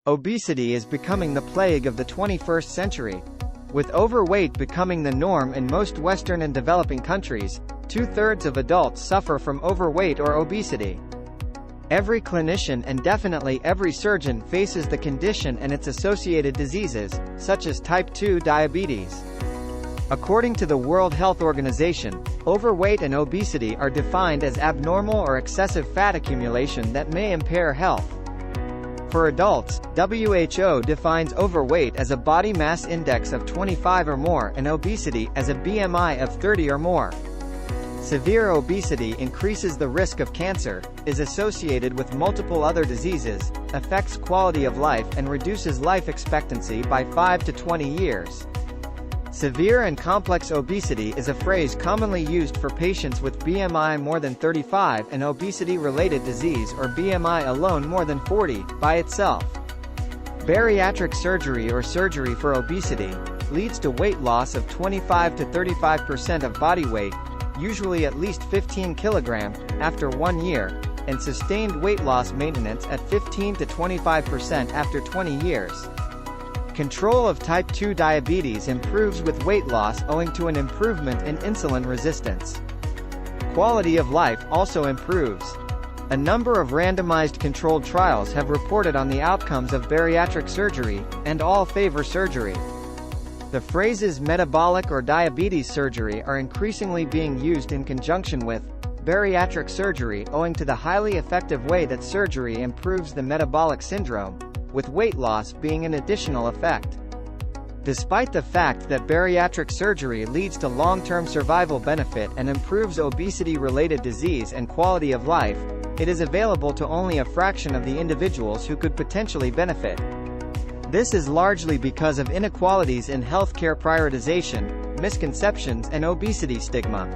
Obesity is becoming the plague of the 21st century. With overweight becoming the norm in most Western and developing countries, 2/3 of adults suffer from overweight or obesity. Every clinician and definitely every surgeon faces the condition and its associated diseases, such as type 2 diabetes. According to the World Health Organization, overweight and obesity are defined as abnormal or excessive fat accumulation that may impair health. For adults, WHO defines overweight as a body mass index of 25 or more and obesity as a BMI of 30 or more. Severe obesity increases the risk of cancer, is associated with multiple other diseases, affects quality of life and reduces life expectancy by 5 to 20 years. Severe and complex obesity is a phrase commonly used for patients with BMI more than 35 and obesity-related disease or BMI alone more than 40, by itself. Bariatric surgery or surgery for obesity leads to weight loss of 25 to 35% of body weight, usually at least 15 kilograms, after 1 year, and sustained weight loss maintenance at 15 to 25% after 20 years. Control of type 2 diabetes improves with weight loss owing to an improvement in insulin resistance. Quality of life also improves. A number of randomized controlled trials have reported on the outcomes of bariatric surgery, and all favor surgery. The phrases metabolic or diabetes surgery are increasingly being used in conjunction with bariatric surgery owing to the highly effective way that surgery improves the metabolic syndrome, with weight loss being an additional effect. Despite the fact that bariatric surgery leads to long-term survival benefit and improves obesity-related disease and quality of life, it is available to only a fraction of the individuals who could potentially benefit. This is largely because of inequalities in healthcare prioritization, misconceptions and obesity stigma.